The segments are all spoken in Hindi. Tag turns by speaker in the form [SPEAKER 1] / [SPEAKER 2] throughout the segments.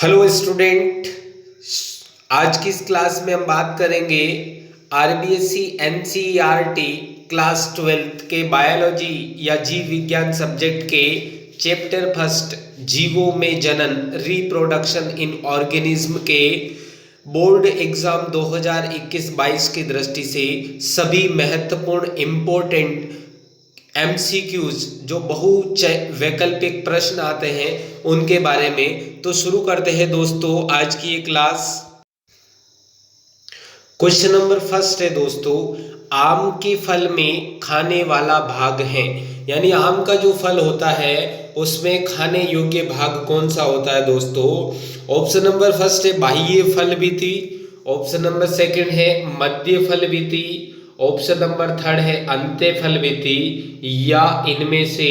[SPEAKER 1] Hello student. आज की इस क्लास में हम बात करेंगे आरबीएससी एनसीईआरटी क्लास 12 के बायोलॉजी या जीव विज्ञान सब्जेक्ट के चैप्टर फर्स्ट जीवों में जनन रिप्रोडक्शन इन ऑर्गेनिज्म के बोर्ड एग्जाम 2021-22 की दृष्टि से सभी महत्वपूर्ण इम्पोर्टेंट एमसीक्यूज जो बहु वैकल्पिक प्रश्न आते हैं उनके बारे में। तो शुरू करते हैं दोस्तों आज की ये क्लास। क्वेश्चन नंबर फर्स्ट है दोस्तों, आम के फल में खाने वाला भाग है, यानी आम का जो फल होता है उसमें खाने योग्य भाग कौन सा होता है दोस्तों। ऑप्शन नंबर फर्स्ट है बाह्य फल भित्ति, ऑप्शन नंबर सेकंड है मध्य फल भित्ति, ऑप्शन नंबर थर्ड है अंत्य फल भित्ति, या इनमें से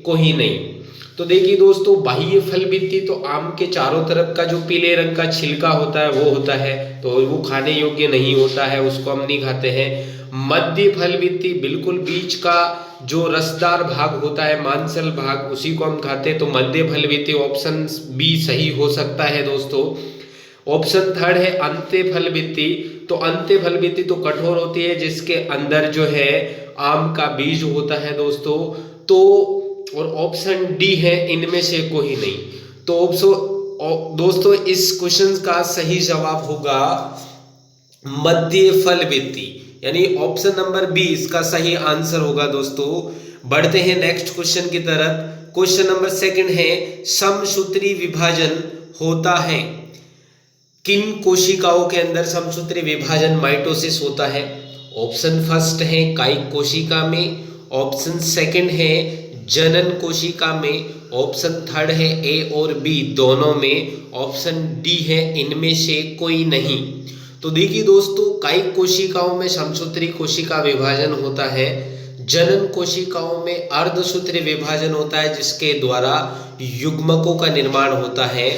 [SPEAKER 1] कोई नहीं। तो देखिए दोस्तों, बाह्य फल भित्ति तो आम के चारों तरफ का जो पीले रंग का छिलका होता है वो होता है, तो वो खाने योग्य नहीं होता है, उसको हम नहीं खाते हैं। मध्य फल भित्ति बिल्कुल बीच का जो रसदार भाग होता है मांसल भाग, उसी को हम खाते हैं, तो मध्य फल भित्ति ऑप्शन बी सही हो सकता है दोस्तों। ऑप्शन थर्ड है अंत्य फल भित्ति, तो अंत्य फल भित्ति तो कठोर होती है जिसके अंदर जो है आम का बीज होता है दोस्तों। तो और ऑप्शन डी है इनमें से कोई नहीं। तो दोस्तों इस क्वेश्चन का सही जवाब होगा मध्य फल भित्ति, यानी ऑप्शन नंबर बी इसका सही आंसर होगा दोस्तों। बढ़ते हैं नेक्स्ट क्वेश्चन की तरफ। क्वेश्चन नंबर सेकंड है समसूत्री विभाजन होता है किन कोशिकाओं के अंदर समसूत्री विभाजन माइटोसिस होता है। ऑप्शन फर्स्ट है कायिक कोशिका में, ऑप्शन सेकंड है जनन कोशिका में, ऑप्शन थर्ड है ए और बी दोनों में, ऑप्शन डी है इनमें से कोई नहीं। तो देखिए दोस्तों, कायिक कोशिकाओं में समसूत्री कोशिका विभाजन होता है, जनन कोशिकाओं में अर्धसूत्री विभाजन होता है जिसके द्वारा युग्मकों का निर्माण होता है।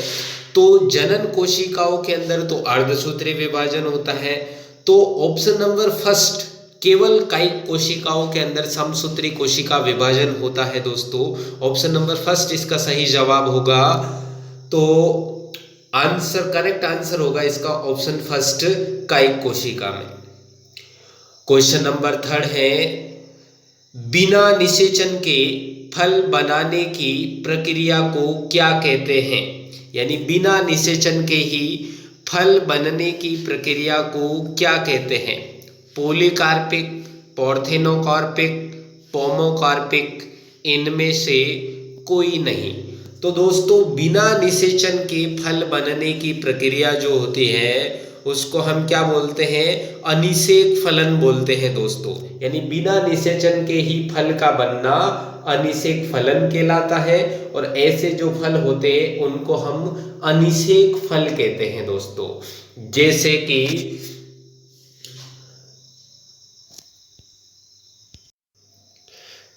[SPEAKER 1] तो जनन कोशिकाओं के अंदर तो अर्धसूत्री विभाजन होता है। तो ऑप्शन नंबर फर्स्ट केवल कायिक कोशिकाओं के अंदर समसूत्री कोशिका विभाजन होता है दोस्तों। ऑप्शन नंबर फर्स्ट इसका सही जवाब होगा। तो आंसर करेक्ट आंसर होगा इसका ऑप्शन फर्स्ट कायिक कोशिका में। क्वेश्चन नंबर थर्ड है बिना निषेचन के फल बनाने की प्रक्रिया को क्या कहते हैं, यानी बिना निषेचन के ही फल बनने की प्रक्रिया को क्या कहते हैं। पॉलीकार्पिक, पार्थेनोकार्पिक, पोमोकार्पिक, इनमें से कोई नहीं। तो दोस्तों बिना निषेचन के फल बनने की प्रक्रिया जो होती है उसको हम क्या बोलते हैं, अनिषेक फलन बोलते हैं दोस्तों। यानी बिना निषेचन के ही फल का बनना अनिषेक फलन कहलाता है, और ऐसे जो फल होते हैं उनको हम अनिषेक फल कहते हैं दोस्तों।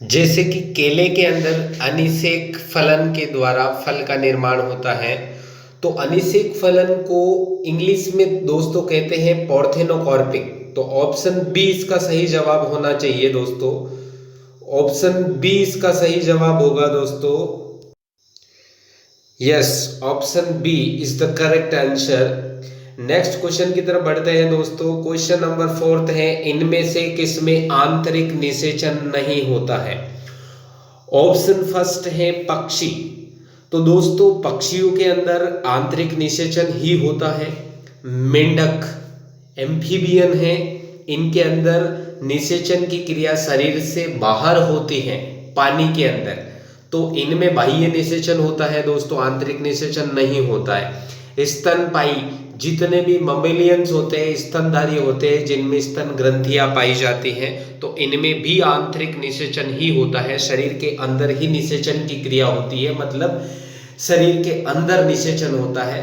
[SPEAKER 1] जैसे कि केले के अंदर अनिषेक फलन के द्वारा फल का निर्माण होता है, तो अनिषेक फलन को इंग्लिश में दोस्तों कहते हैं पार्थेनोकार्पिक। तो ऑप्शन बी इसका सही जवाब होना चाहिए दोस्तों। ऑप्शन बी इसका सही जवाब होगा दोस्तों। Yes, option B is the correct answer. Next question की तरफ बढ़ते हैं दोस्तों। क्वेश्चन नंबर फोर्थ है इनमें से किसमें आंतरिक निषेचन नहीं होता है। ऑप्शन फर्स्ट है पक्षी, तो दोस्तों पक्षियों के अंदर आंतरिक निषेचन ही होता है। मेंढक एम्फीबियन है, इनके अंदर निषेचन की क्रिया शरीर से बाहर होती है पानी के अंदर, तो इनमें बाह्य निषेचन होता है दोस्तों, आंतरिक निषेचन नहीं होता है। स्तनपायी जितने भी ममेलियंस होते हैं, स्तनधारी होते हैं जिनमें स्तन ग्रंथियां पाई जाती हैं, तो इनमें भी आंतरिक निषेचन ही होता है। शरीर के अंदर ही निषेचन की क्रिया होती है, मतलब शरीर के अंदर निषेचन होता है।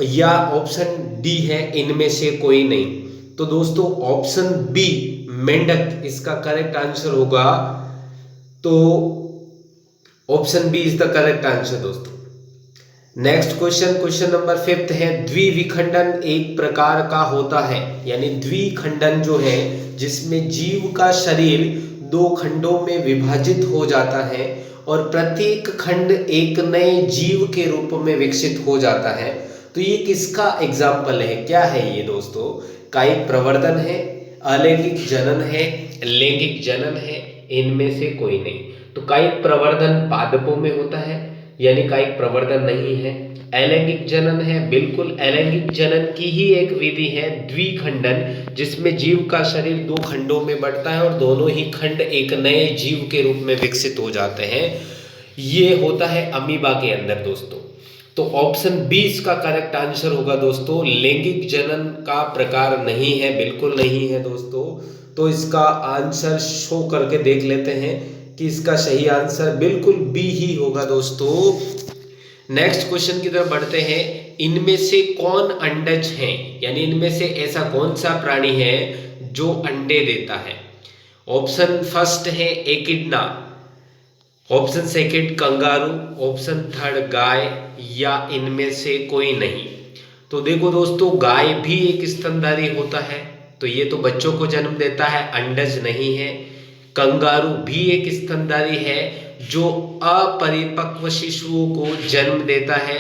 [SPEAKER 1] या ऑप्शन डी है इनमें से कोई नहीं। तो दोस्तों ऑप्शन बी मेंढक इसका करेक्ट आंसर होगा। तो option B is the correct answer दोस्तों। Next question, question number fifth है द्विविखंडन एक प्रकार का होता है, यानी द्विखंडन जो है जिसमें जीव का शरीर दो खंडों में विभाजित हो जाता है और प्रत्येक खंड एक नए जीव के रूप में विकसित हो जाता है। तो ये किसका एग्जाम्पल है, क्या है ये दोस्तों? कायिक प्रवर्धन है, अलैंगिक जनन है, लैंगिक जनन है, इनमें से कोई नहीं। तो कायिक प्रवर्धन पादपों में होता है, यानी कायिक प्रवर्धन नहीं है। अलैंगिक जनन है, बिल्कुल अलैंगिक जनन की ही एक विधि है द्विखंडन, जिसमें जीव का शरीर दो खंडों में बढ़ता है और दोनों ही खंड एक नए जीव के रूप में विकसित हो जाते हैं। ये होता है अमीबा के अंदर दोस्तों। तो ऑप्शन बी इसका करेक्ट आंसर होगा दोस्तों। लैंगिक जनन का प्रकार नहीं है, बिल्कुल नहीं है दोस्तों। तो इसका आंसर शो करके देख लेते हैं कि इसका सही आंसर बिल्कुल बी ही होगा दोस्तों। नेक्स्ट क्वेश्चन की तरफ बढ़ते हैं। इनमें से कौन अंडज है, यानी इनमें से ऐसा कौन सा प्राणी है जो अंडे देता है? ऑप्शन फर्स्ट है एकिडना, option second kangaroo, option third गाय, या इनमें से कोई नहीं। तो देखो दोस्तों, गाय भी एक स्तनधारी होता है, तो ये तो बच्चों को जन्म देता है, अंडज नहीं है। कंगारू भी एक स्तनधारी है जो अपरिपक्व शिशुओं को जन्म देता है,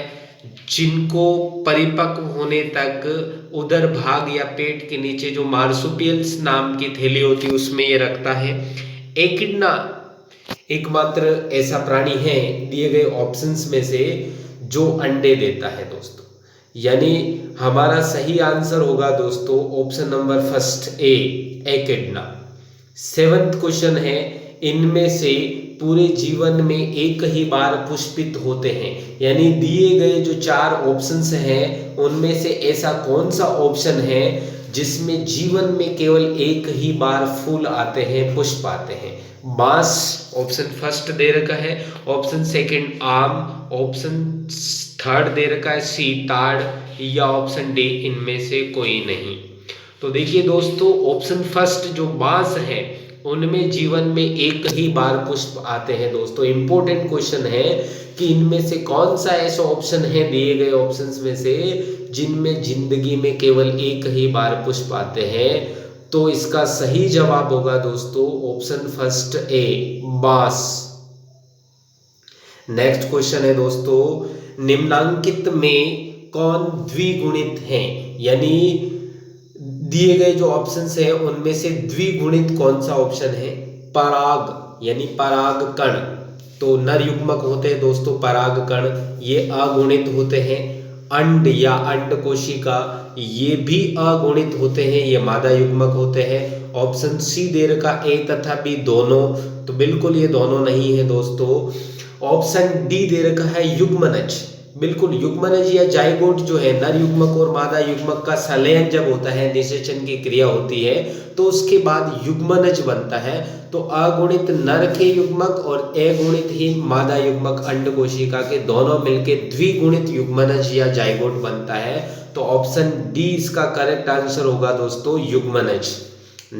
[SPEAKER 1] जिनको परिपक्व होने तक उदर भाग या पेट के नीचे जो मार्सुपियल्स नाम की थैली होती है उसमें ये रखता है। एकिडना एकमात्र ऐसा प्राणी है दिए गए ऑप्शंस में से जो अंडे देता है दोस्तों, यानी हमारा सही आंसर होगा दोस्तों option number first A, एकिडना। Seventh question है, इनमें से पूरे जीवन में एक ही बार पुष्पित होते हैं, यानी दिए गए जो चार ऑप्शंस हैं उनमें से ऐसा कौन सा ऑप्शन है जिसमें जीवन में केवल एक ही बार फूल आते हैं, पुष्प आते हैं? बांस ऑप्शन फर्स्ट दे रखा है, ऑप्शन सेकंड आम, ऑप्शन थर्ड दे रखा है सी ताड़, या ऑप्शन डी इनमें से कोई नहीं। तो देखिए दोस्तों, ऑप्शन फर्स्ट जो बांस है उनमें जीवन में एक ही बार पुष्प आते हैं दोस्तों। इंपॉर्टेंट क्वेश्चन है कि इनमें से कौन सा ऐसा ऑप्शन है दिए गए ऑप्शंस में से जिनमें जिंदगी में केवल एक ही बार पुष्प आते हैं? तो इसका सही जवाब होगा दोस्तों ऑप्शन फर्स्ट ए, बांस। नेक्स्ट क्वेश्चन है दोस्तों, निम्नांकित में कौन द्विगुणित है, यानी दिए गए जो ऑप्शंस हैं उनमें से द्विगुणित कौन सा ऑप्शन है? पराग यानी पराग कण, तो नर युग्मक होते हैं दोस्तों पराग कण, ये अगुणित होते हैं। अंड या अंड कोशिका, ये भी अगुणित होते हैं, ये मादा युग्मक होते हैं। ऑप्शन सी दे रखा ए तथा बी दोनों, तो बिल्कुल ये दोनों नहीं है दोस्तों। ऑप्शन डी दे रखा है युग्मनज, बिल्कुल युग्मनज या जाइगोट जो है नर युग्मक और मादा युग्मक का संलयन जब होता है, निषेचन की क्रिया होती है, तो उसके बाद युग्मनज बनता है। तो अगुणित नर के युग्मक और अगुणित ही मादा युग्मक अंड कोशिका के दोनों मिलकर द्विगुणित युग्मनज या जाइगोट बनता है। तो ऑप्शन डी इसका करेक्ट आंसर होगा दोस्तों युग्मनज।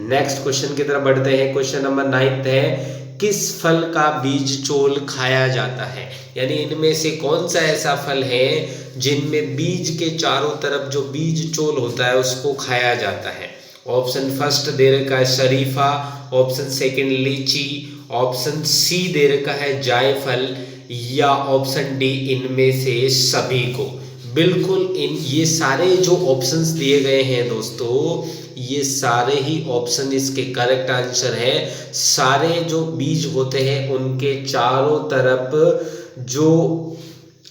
[SPEAKER 1] नेक्स्ट क्वेश्चन की तरफ बढ़ते हैं। क्वेश्चन नंबर 9 है, किस फल का बीज चोल खाया जाता है, यानी इनमें से कौन सा ऐसा फल है जिनमें बीज के चारों तरफ जो बीज चोल होता है उसको खाया जाता है? ऑप्शन फर्स्ट दे रखा है शरीफा, ऑप्शन सेकंड लीची, ऑप्शन सी दे रखा है जायफल, या ऑप्शन डी इनमें से सभी को। बिल्कुल ये सारे जो ऑप्शंस दिए गए हैं दोस्तों, ये सारे ही ऑप्शन इसके करेक्ट आंसर है। सारे जो बीज होते हैं उनके चारों तरफ जो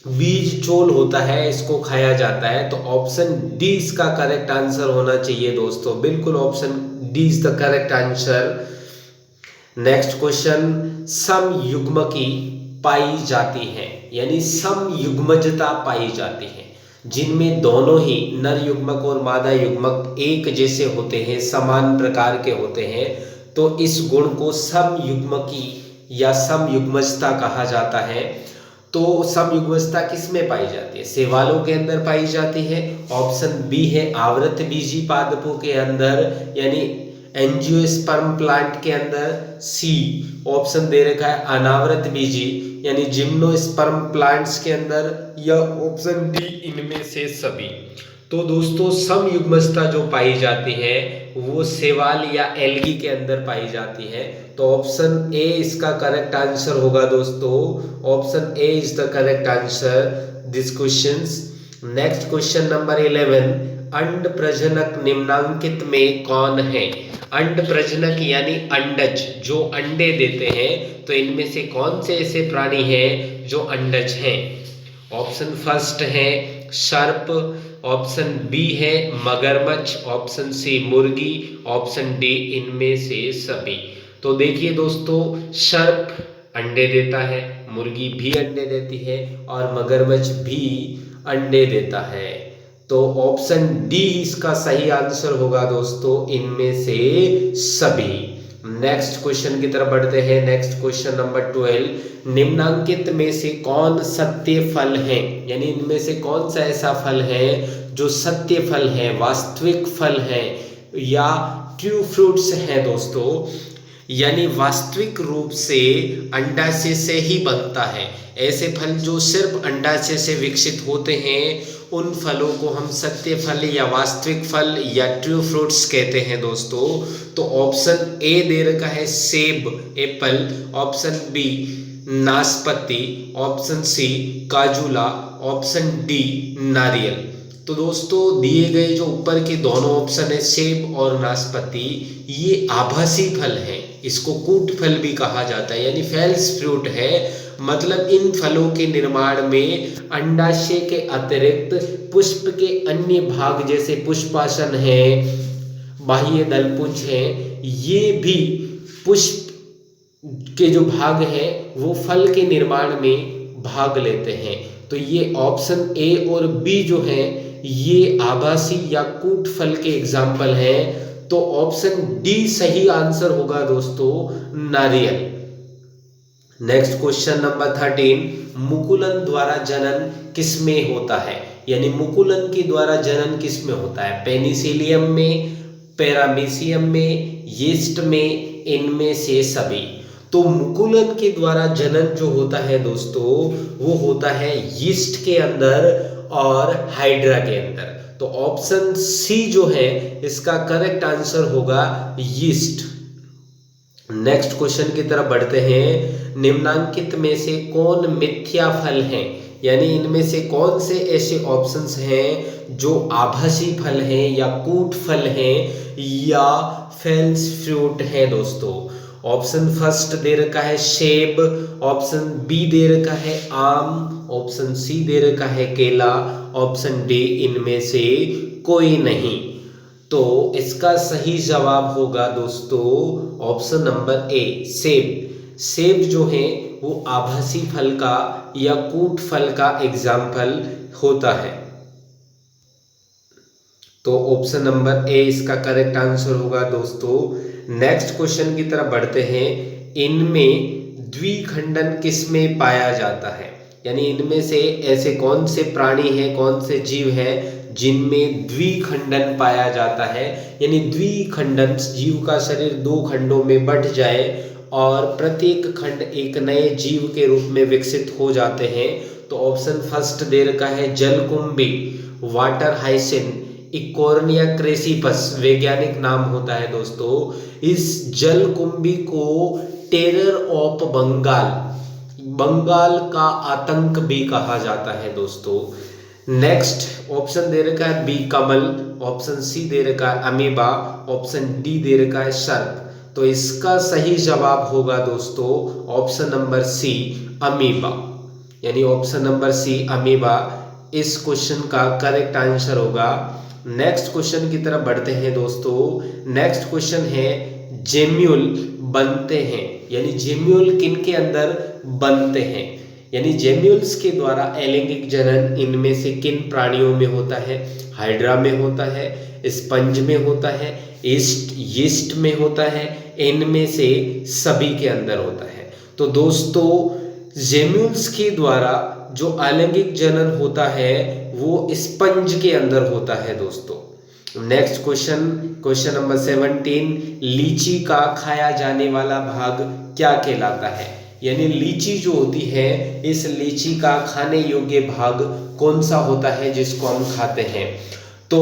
[SPEAKER 1] बीज चोल होता है इसको खाया जाता है। तो ऑप्शन डी इसका करेक्ट आंसर होना चाहिए दोस्तों, बिल्कुल option D is the correct answer. Next question, समयुग्मकी पाई जाती है, यानी समयुग्मजता पाई जाती है जिनमें दोनों ही नर युग्मक और मादा युग्मक एक जैसे होते हैं, समान प्रकार के होते हैं। तो इस गुण को समयुग्मकी या समयुग्मजता कहा जाता है। तो समयुग्मजता किस में पाई जाती है? शैवालों के अंदर पाई जाती है। ऑप्शन बी है आवृत बीजी पादपों के अंदर, यानी एंजियोस्पर्म प्लांट के अंदर। सी ऑप्शन दे रखा है अनावृत बीजी यानी जिम्नोस्पर्म प्लांट्स के अंदर, या ऑप्शन डी इनमें से सभी। तो दोस्तों समयुग्मजता जो पाई जाती है वो शैवाल या एल्गी के अंदर पाई जाती है। तो ऑप्शन ए इसका करेक्ट आंसर होगा दोस्तों, option A is the correct answer this questions. Next question number 11, अंड प्रजनक निम्नांकित में कौन है? अंड प्रजनक यानी अंडज जो अंडे देते हैं, तो इनमें से कौन से ऐसे प्राणी हैं जो अंडज हैं? ऑप्शन फर्स्ट है सर्प, ऑप्शन बी है मगरमच्छ, ऑप्शन सी मुर्गी, ऑप्शन डी इनमें से सभी। तो देखिए दोस्तों, सर्प अंडे देता है, मुर्गी भी अंडे देती है और मगरमच्छ भी अंडे देता है। तो ऑप्शन डी इसका सही आंसर होगा दोस्तों, इनमें से सभी। नेक्स्ट क्वेश्चन की तरफ बढ़ते हैं। नेक्स्ट क्वेश्चन नंबर 12, निम्नांकित में से कौन सत्य फल है? यानी इनमें से कौन सा ऐसा फल है जो सत्य फल है, वास्तविक फल है या ट्रू फ्रूट्स है दोस्तों? यानी वास्तविक रूप से अंडाशय से ही बनता है। ऐसे फल जो सिर्फ अंडाशय से विकसित होते हैं, उन फलों को हम सत्य फल या वास्तविक फल या ट्रू फ्रूट्स कहते हैं दोस्तों। तो ऑप्शन ए दे रखा है सेब एप्पल, ऑप्शन बी नाशपाती, ऑप्शन सी काजूला, ऑप्शन डी नारियल। तो दोस्तों दिए गए जो ऊपर के दोनों ऑप्शन है सेब और नाशपाती, ये आभासी फल है, इसको कूट फल भी कहा जाता है, यानी फेल्स फ्रूट है। मतलब इन फलों के निर्माण में अंडाशय के अतिरिक्त पुष्प के अन्य भाग जैसे पुष्पासन है, बाह्य दलपुंज है, ये भी पुष्प के जो भाग हैं वो फल के निर्माण में भाग लेते हैं। तो ये ऑप्शन ए और बी जो है ये आभासी या कूट फल के एग्जाम्पल हैं। तो ऑप्शन डी सही आंसर होगा दोस्तों, नारियल। नेक्स्ट क्वेश्चन नंबर 13, मुकुलन द्वारा जनन किसमें होता है? यानी मुकुलन के द्वारा जनन किसमें होता है? पेनिसिलियम में, पैरामीशियम में, यीस्ट में, इनमें से सभी। तो मुकुलन के द्वारा जनन जो होता है दोस्तों वो होता है यीस्ट के अंदर और हाइड्रा के अंदर। तो ऑप्शन सी जो है इसका करेक्ट आंसर होगा यीस्ट। नेक्स्ट क्वेश्चन की तरफ बढ़ते हैं। निम्नांकित में से कौन मिथ्या फल है? यानी इनमें से कौन से ऐसे ऑप्शंस हैं जो आभासी फल हैं या कूट फल हैं या फेल्स फ्रूट हैं दोस्तों? ऑप्शन फर्स्ट दे रखा है सेब, ऑप्शन बी दे रखा है आम, ऑप्शन सी दे रखा है केला, ऑप्शन डी इनमें से कोई नहीं। तो इसका सही जवाब होगा दोस्तों ऑप्शन नंबर ए सेब। सेब जो है वो आभासी फल का या कूट फल का एग्जाम्पल होता है। तो ऑप्शन नंबर ए इसका करेक्ट आंसर होगा दोस्तों। नेक्स्ट क्वेश्चन की तरफ बढ़ते हैं। इनमें द्विखंडन किसमें पाया जाता है? यानी इनमें से ऐसे कौन से प्राणी हैं, कौन से जीव हैं जिनमें द्विखंडन पाया जाता है? यानी द्विखंडन जीव का शरीर दो खंडों में बंट जाए और प्रत्येक खंड एक नए जीव के रूप में विकसित हो जाते हैं। तो ऑप्शन फर्स्ट दे रखा है जलकुंभी, वाटर हाइसिन, इकोर्निया क्रेसिपस वैज्ञानिक नाम होता है दोस्तों। इस जलकुंभी को टेरर ऑफ बंगाल का आतंक भी कहा जाता है दोस्तों। नेक्स्ट ऑप्शन दे रखा है बी कमल, ऑप्शन सी दे रखा है अमीबा, ऑप्शन डी दे रखा है सर्प। तो इसका सही जवाब होगा दोस्तों ऑप्शन नंबर सी अमीबा। यानी ऑप्शन नंबर सी अमीबा इस क्वेश्चन का करेक्ट आंसर होगा। नेक्स्ट क्वेश्चन की तरफ बढ़ते हैं दोस्तों। नेक्स्ट क्वेश्चन है जेम्यूल बनते हैं, यानी जेम्यूल किन के अंदर बनते हैं? यानी जेम्यूल्स के द्वारा अलैंगिक जनन इनमें से किन प्राणियों में होता है? हाइड्रा में होता है, स्पंज में होता है, यीस्ट में होता है, इनमें से सभी के अंदर होता है। तो दोस्तों जेम्यूल्स के द्वारा जो अलैंगिक जनन होता है वो स्पंज के अंदर होता है दोस्तों। नेक्स्ट क्वेश्चन नंबर 17, लीची का खाया जाने वाला भाग क्या कहलाता है? यानी लीची जो होती है, इस लीची का खाने योग्य भाग कौन सा होता है जिसको हम खाते हैं? तो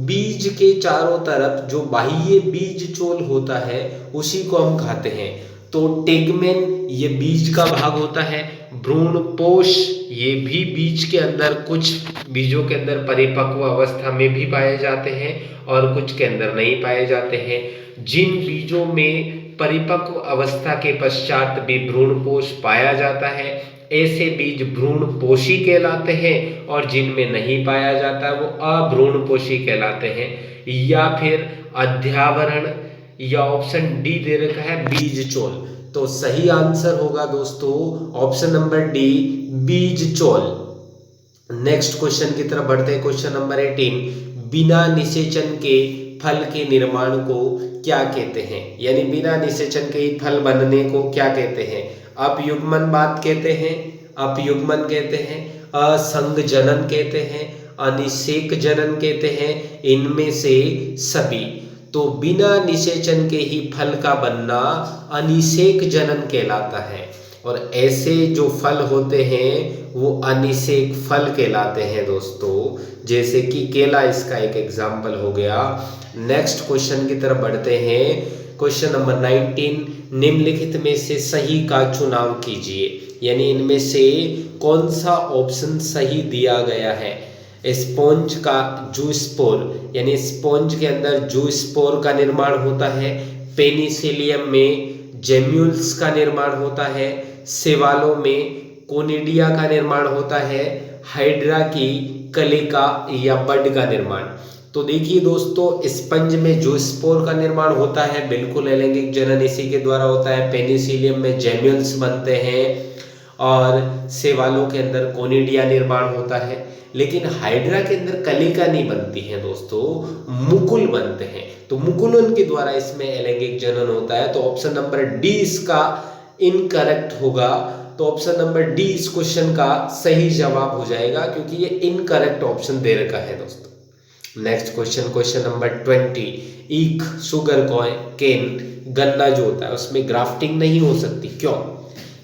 [SPEAKER 1] बीज के चारों तरफ जो बाह्य बीज चोल होता है उसी को हम खाते हैं। तो टेगमेन ये बीज का भाग होता है, भ्रूणपोष ये भी बीज के अंदर, कुछ बीजों के अंदर परिपक्व अवस्था में भी पाए जाते हैं और कुछ के अंदर नहीं पाए जाते हैं। जिन बीजों में परिपक्व अवस्था के पश्चात भी भ्रूणपोष पाया जाता है, ऐसे बीज भ्रूणपोषी कहलाते हैं, और जिनमें नहीं पाया जाता वो अभ्रूणपोषी कहलाते हैं। या फिर अध्यावरण, या ऑप्शन डी दे रखा है बीज चोल। तो सही आंसर होगा दोस्तों ऑप्शन नंबर डी, बीज चोल। नेक्स्ट क्वेश्चन की तरफ बढ़ते हैं। क्वेश्चन नंबर 18, बिना निषेचन के फल के निर्माण को क्या कहते हैं? यानी बिना निषेचन के ही फल बनने को क्या कहते हैं? अपयुग्मन बात कहते हैं, अपयुग्मन कहते हैं, असंग जनन कहते हैं, अनिषेक जनन कहते हैं, इनमें से सभी। तो बिना निषेचन के ही फल का बनना अनिषेक जनन कहलाता है, और ऐसे जो फल होते हैं वो अनिषेक फल कहलाते हैं दोस्तों, जैसे कि केला इसका एक एग्जाम्पल हो गया। नेक्स्ट क्वेश्चन की तरफ बढ़ते हैं। क्वेश्चन नंबर 19, निम्नलिखित में से सही का चुनाव कीजिए। यानी इनमें से कौन सा ऑप्शन सही दिया गया है? स्पॉन्ज का जूस्पोर, यानी स्पॉन्ज के अंदर जूस्पोर का निर्माण होता है, पेनिसिलियम में जेम्यूल्स का निर्माण होता है, सेवालों में कोनिडिया का निर्माण होता है, हाइड्रा की कलिका या बड का निर्माण। तो देखिए दोस्तों, स्पंज में जूस्पोर का निर्माण होता है, बिल्कुल अलैंगिक जनन इसी के द्वारा होता है। पेनिसिलियम में जेम्यूल्स बनते हैं, और सेवालों के अंदर कोनिडिया निर्माण होता है। लेकिन हाइड्रा के अंदर कलिका नहीं बनती है दोस्तों, मुकुल बनते हैं। तो मुकुलन के द्वारा इसमें अलैंगिक जनन होता है। तो ऑप्शन नंबर डी इसका इनकरेक्ट होगा। तो ऑप्शन नंबर डी इस क्वेश्चन का सही जवाब हो जाएगा, क्योंकि ये इनकरेक्ट ऑप्शन दे रखा है दोस्तों। नेक्स्ट क्वेश्चन, क्वेश्चन नंबर 20, ईख, सुगर केन, गन्ना जो होता है उसमें ग्राफ्टिंग नहीं हो सकती, क्यों?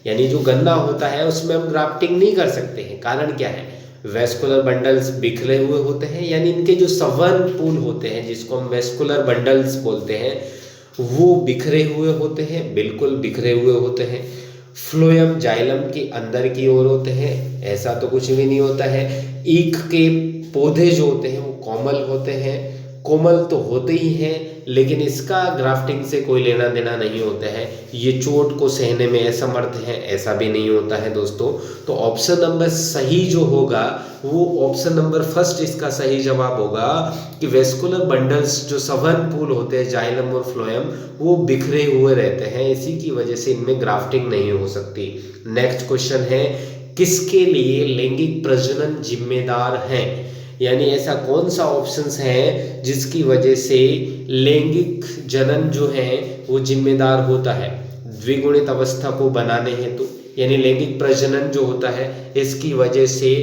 [SPEAKER 1] यानी जो गन्ना होता है उसमें हम ग्राफ्टिंग नहीं कर सकते हैं, कारण क्या है? वेस्कुलर बंडल्स बिखरे हुए होते हैं, यानी इनके जो संवहन पूल होते हैं, जिसको हम वेस्कुलर बंडल्स बोलते हैं, वो बिखरे हुए होते हैं, बिल्कुल बिखरे हुए होते हैं। फ्लोएम जाइलम के अंदर की ओर होते हैं, ऐसा तो कुछ भी नहीं होता है। ईख के पौधे जो होते हैं वो कोमल होते हैं, कोमल तो होते ही हैं, लेकिन इसका ग्राफ्टिंग से कोई लेना देना नहीं होता है। ये चोट को सहने में असमर्थ है, ऐसा भी नहीं होता है दोस्तों। तो ऑप्शन नंबर सही जो होगा वो ऑप्शन नंबर फर्स्ट इसका सही जवाब होगा कि वेस्कुलर बंडल्स जो संवहन पूल होते हैं जाइलम और फ्लोएम, वो बिखरे हुए रहते हैं, इसी की वजह से इनमें ग्राफ्टिंग नहीं हो सकती। नेक्स्ट क्वेश्चन है, किसके लिए लैंगिक प्रजनन जिम्मेदार है? यानी ऐसा कौन सा ऑप्शंस है जिसकी वजह से लैंगिक जनन जो है वो जिम्मेदार होता है द्विगुणित अवस्था को बनाने हेतु। यानी लैंगिक प्रजनन जो होता है इसकी वजह से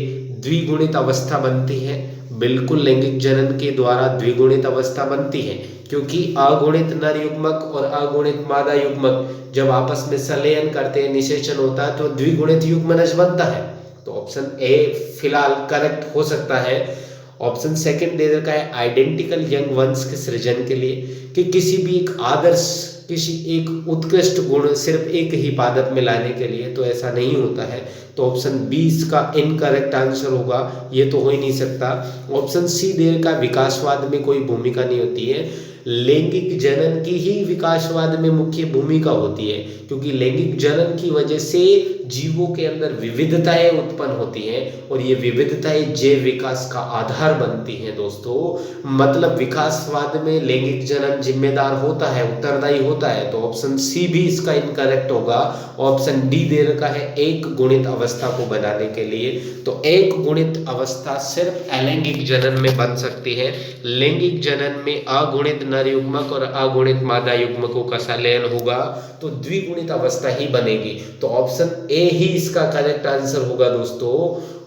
[SPEAKER 1] द्विगुणित अवस्था बनती है, बिल्कुल लैंगिक जनन के द्वारा द्विगुणित अवस्था बनती है, क्योंकि अगुणित नर युग्मक और अगुणित मादा युग्मक जब आपस में संलयन करते हैं, निषेचन होता है, तो द्विगुणित युग्मनज बनता है। तो ऑप्शन ए फिलहाल करेक्ट हो सकता है। ऑप्शन सेकंड दे रखा है आइडेंटिकल यंग वंश के सृजन के लिए, कि किसी भी एक आदर्श, किसी एक उत्कृष्ट गुण सिर्फ एक ही पादप में लाने के लिए, तो ऐसा नहीं होता है। तो ऑप्शन बी इसका इनकरेक्ट आंसर होगा, ये तो हो ही नहीं सकता। ऑप्शन सी दे रखा विकासवाद में कोई भूमिका नहीं होती है, लैंगिक जनन की ही विकासवाद में मुख्य भूमिका होती है, क्योंकि लैंगिक जनन की वजह से जीवों के अंदर विविधताएं उत्पन्न होती हैं, और ये विविधताएं जैव विकास का आधार बनती हैं दोस्तों। मतलब विकासवाद में लैंगिक जनन जिम्मेदार होता है, उत्तरदायी होता है। तो ऑप्शन सी भी इसका इनकरेक्ट होगा। ऑप्शन डी दे रखा है एक गुणित अवस्था को बनाने के लिए। तो एक गुणित अवस्था सिर्फ अलैंगिक जनन में बन सकती है, लैंगिक जनन में अगुणित नर युग्मक और अगुणित मादा युग्मकों का संलयन होगा, तो द्विगुणित अवस्था ही बनेगी। तो ऑप्शन ए ही इसका करेक्ट आंसर होगा दोस्तों,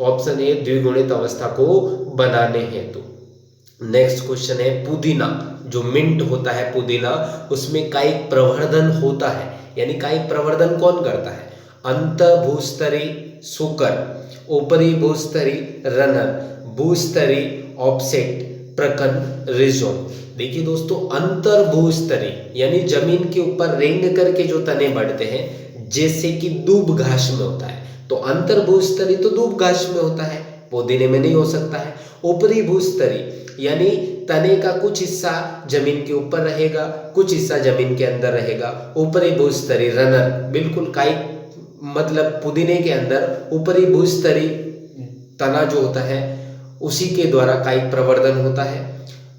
[SPEAKER 1] ऑप्शन ए द्विगुणित अवस्था को बनाने हेतु। नेक्स्ट क्वेश्चन है, पुदीना जो मिंट होता है पुदीना, उसमें कायिक प्रवर्धन होता है। यानी कायिक प्रवर्धन कौन करता है? अंतःभूस्तरी सुकर, ऊपरी भूस्तरी रनर, भूस्तरी ऑफसेट, प्रकन रिजोम। देखिए दोस्तों, अंतर्भूस्तरी यानी जमीन के ऊपर रेंग करके जो तने बढ़ते हैं, जैसे कि दूब घास में होता है, तो अंतर भूस्तरी तो दूब घास में होता है, पुदीने में नहीं हो सकता है। ऊपरी भूस्तरी यानी तने का कुछ हिस्सा जमीन के ऊपर रहेगा, कुछ हिस्सा जमीन के अंदर रहेगा। ऊपरी भूस्तरी रनर, बिल्कुल काई मतलब पुदीने के अंदर ऊपरी भूस्तरी तना जो होता है उसी के द्वारा कायिक प्रवर्धन होता है।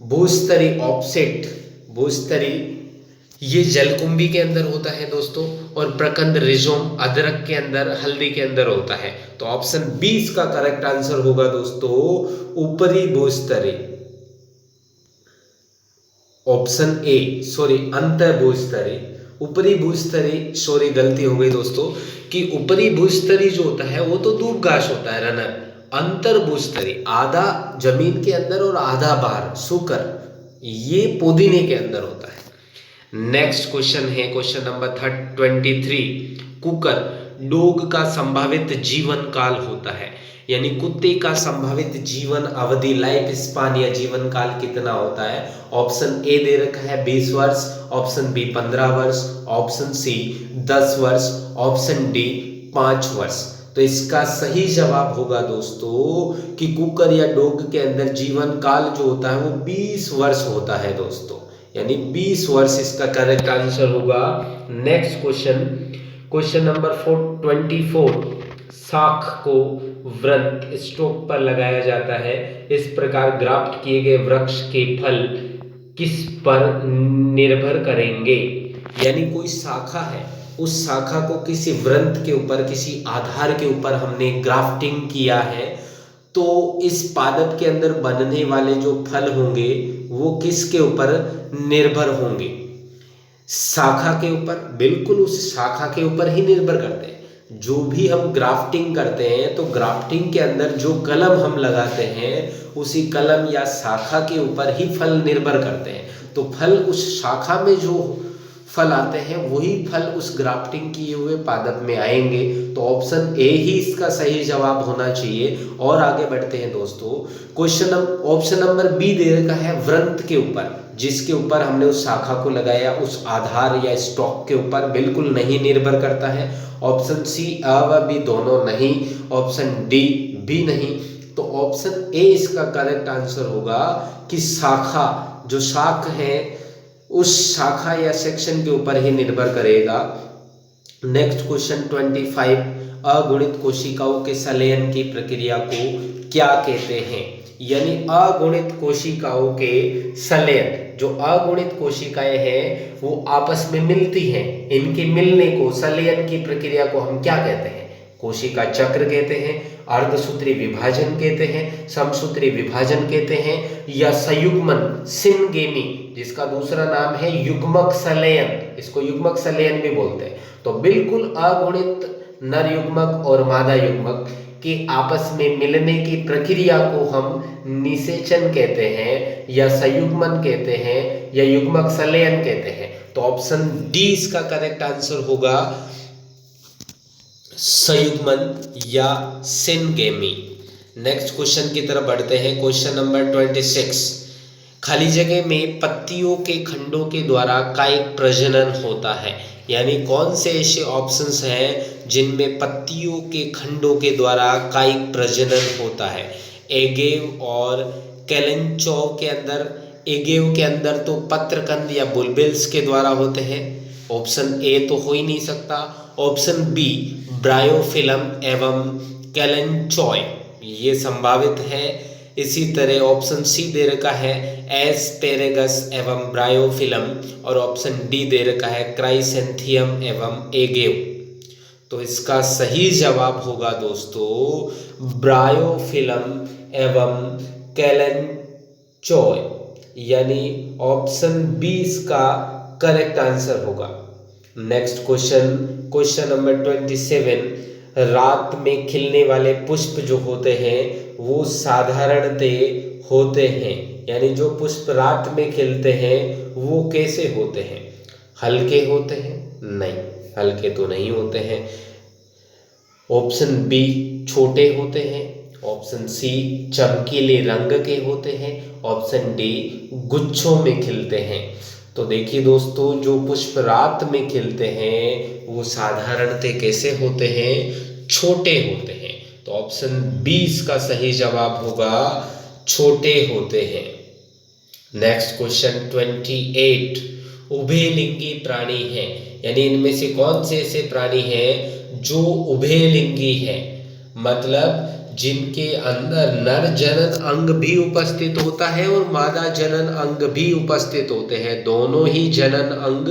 [SPEAKER 1] भूस्तरी ऑफसेट, भूस्तरी ये जलकुंभी के अंदर होता है दोस्तों, और प्रकंद रिजोम अदरक के अंदर, हल्दी के अंदर होता है। तो ऑप्शन 20 का करेक्ट आंसर होगा दोस्तों ऊपरी भूस्तरी। ऑप्शन ए, सॉरी अंतर भूस्तरी, ऊपरी भूस्तरी, सॉरी गलती हो गई दोस्तों कि ऊपरी भूस्तरी जो होता है वो तो दूब घास होता है रनर। अंतर भूस्तरी आधा जमीन के अंदर और आधा बाहर सूकर, ये पुदीने के अंदर होता है। नेक्स्ट क्वेश्चन है क्वेश्चन नंबर 23। कुकर, डॉग का संभावित जीवन काल होता है, यानी कुत्ते का संभावित जीवन अवधि, लाइफ स्पान या जीवन काल कितना होता है। ऑप्शन ए दे रखा है 20 वर्ष, ऑप्शन बी 15 वर्ष, ऑप्शन सी 10 वर्ष, ऑप्शन डी 5 वर्ष। तो इसका सही जवाब होगा दोस्तों कि कुकर या डॉग के अंदर जीवन काल जो होता है वो 20 वर्ष होता है दोस्तों, यानी 20 वर्ष इसका करेक्ट आंसर होगा। Next question, question number 24। साख को वृंत स्टॉक पर लगाया जाता है, इस प्रकार ग्राफ्ट किए गए वृक्ष के फल किस पर निर्भर करेंगे। यानी कोई शाखा है, उस शाखा को किसी वृंत के ऊपर, किसी आधार के ऊपर हमने ग्राफ्टिंग किया है, तो इस पादप के अंदर बनने वाले जो फल होंगे वो किसके ऊपर निर्भर होंगे। शाखा के ऊपर, बिल्कुल उस शाखा के ऊपर ही निर्भर करते हैं। जो भी हम ग्राफ्टिंग करते हैं तो ग्राफ्टिंग के अंदर जो कलम हम लगाते हैं उसी कलम या शाखा के ऊपर ही फल निर्भर करते हैं। तो फल उस शाखा में जो फल आते हैं वही फल उस ग्राफ्टिंग किए हुए पादप में आएंगे। तो ऑप्शन ए ही इसका सही जवाब होना चाहिए। और आगे बढ़ते हैं दोस्तों, क्वेश्चन ऑप्शन नंबर बी दे रखा है वृंत के ऊपर, जिसके ऊपर हमने उस शाखा को लगाया उस आधार या स्टॉक के ऊपर बिल्कुल नहीं निर्भर करता है। ऑप्शन सी अ व बी दोनों नहीं, ऑप्शन डी भी नहीं। तो ऑप्शन ए इसका करेक्ट आंसर होगा कि शाखा, जो शाख है उस शाखा या सेक्शन के ऊपर ही निर्भर करेगा। नेक्स्ट क्वेश्चन 25, अगुणित कोशिकाओं के संलयन की प्रक्रिया को क्या कहते हैं। यानी अगुणित कोशिकाओं के संलयन, जो अगुणित कोशिकाएं हैं वो आपस में मिलती हैं, इनके मिलने को, संलयन की प्रक्रिया को हम क्या कहते हैं। कोशिका चक्र कहते हैं, अर्धसूत्री विभाजन कहते हैं, समसूत्री विभाजन कहते हैं, या संयुग्मन सिनगेमी, जिसका दूसरा नाम है युग्मक संलयन, इसको युग्मक संलयन भी बोलते हैं। तो बिल्कुल अगुणित नर युग्मक और मादा युग्मक के आपस में मिलने की प्रक्रिया को हम निषेचन कहते हैं, या संयुग्मन कहते हैं, या युग्मक संलयन कहते हैं। तो ऑप्शन डी इसका करेक्ट आंसर होगा, संयुग्मन या सिनगेमी। नेक्स्ट क्वेश्चन की तरफ बढ़ते हैं, क्वेश्चन नंबर 26। खाली जगह में पत्तियों के खंडों के द्वारा कायिक प्रजनन होता है। यानी कौन से ऐसे ऑप्शंस हैं जिनमें पत्तियों के खंडों के द्वारा कायिक प्रजनन होता है। एगेव और कैलेंचोव के अंदर, एगेव के अंदर तो पत्रकंद या बुलबिल्स के द्वारा होते हैं, ऑप्शन ए तो हो ही नहीं सकता। ऑप्शन बी ब्रायोफिलम एवं कैलेंचॉय, ये संभावित है। इसी तरह ऑप्शन सी दे रखा है एस्पेरेगस एवं ब्रायोफिलम, और ऑप्शन डी दे रखा है क्राइसेंथियम एवं एगेव। तो इसका सही जवाब होगा दोस्तों ब्रायोफिलम एवं कैलेंचॉय, यानी ऑप्शन बी इसका करेक्ट आंसर होगा। Next question, question number 27। रात में खिलने वाले पुष्प जो होते हैं वो साधारणतः होते हैं, यानी जो पुष्प रात में खिलते हैं वो कैसे होते हैं। हल्के होते हैं? नहीं, हल्के तो नहीं होते हैं। ऑप्शन बी छोटे होते हैं, ऑप्शन सी चमकीले रंग के होते हैं, ऑप्शन डी गुच्छों में खिलते हैं। तो देखिए दोस्तों, जो पुष्प रात में खिलते हैं वो साधारणतः कैसे होते हैं, छोटे होते हैं। तो ऑप्शन बी इसका सही जवाब होगा, छोटे होते हैं। नेक्स्ट क्वेश्चन 28, उभयलिंगी प्राणी है, यानी इनमें से कौन से ऐसे प्राणी हैं जो उभयलिंगी है, मतलब जिनके अंदर नर जनन अंग भी उपस्थित होता है और मादा जनन अंग भी उपस्थित होते हैं। दोनों ही जनन अंग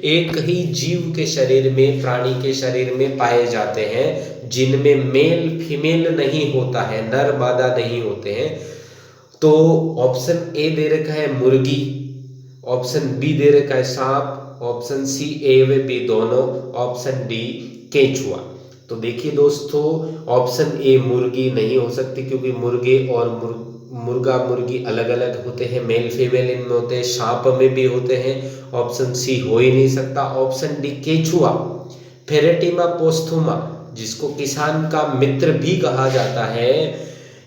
[SPEAKER 1] एक ही जीव के शरीर में, प्राणी के शरीर में पाए जाते हैं, जिनमें मेल फीमेल नहीं होता है, नर मादा नहीं होते हैं। तो ऑप्शन ए दे रखा है मुर्गी, ऑप्शन बी दे रखा है सांप, ऑप्शन सी ए व बी दोनों, ऑप्शन डी केचुआ। तो देखिए दोस्तों, ऑप्शन ए मुर्गी नहीं हो सकती, क्योंकि मुर्गे और मुर्गा मुर्गी अलग अलग होते हैं, मेल फीमेल इनमें होते हैं, सांप में भी होते हैं। ऑप्शन सी हो ही नहीं सकता। ऑप्शन डी केचुआ, फेरेटिमा पोस्थुमा, जिसको किसान का मित्र भी कहा जाता है,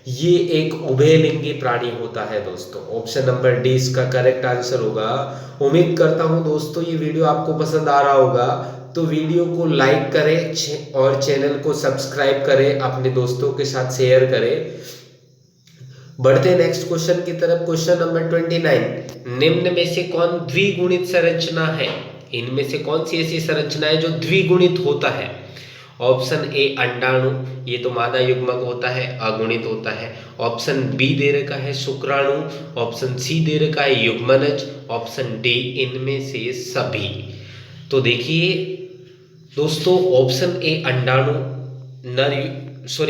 [SPEAKER 1] ये एक उभयलिंगी प्राणी होता है दोस्तों। ऑप्शन नंबर डी इसका करेक्ट आंसर होगा। उम्मीद करता हूं दोस्तों ये वीडियो आपको पसंद आ रहा होगा, तो वीडियो को लाइक करें और चैनल को सब्सक्राइब करें, अपने दोस्तों के साथ शेयर करें। बढ़ते नेक्स्ट क्वेश्चन की तरफ। क्वेश्चन नंबर 29, निम्न में से कौन द्विगुणित संरचना है? इनमें से कौन सी ऐसी संरचना है जो द्विगुणित होता है? ऑप्शन ए अंडाणु, ये तो मादा युग्मक होता है, अगुणित होता है। ऑप्शन बी दे रखा है शुक्राणु, ऑप्शन सी दे रखा है युग्मनज, ऑप्शन डी इनमें से सभी। तो देखिए दोस्तों, ऑप्शन ए अंडाणु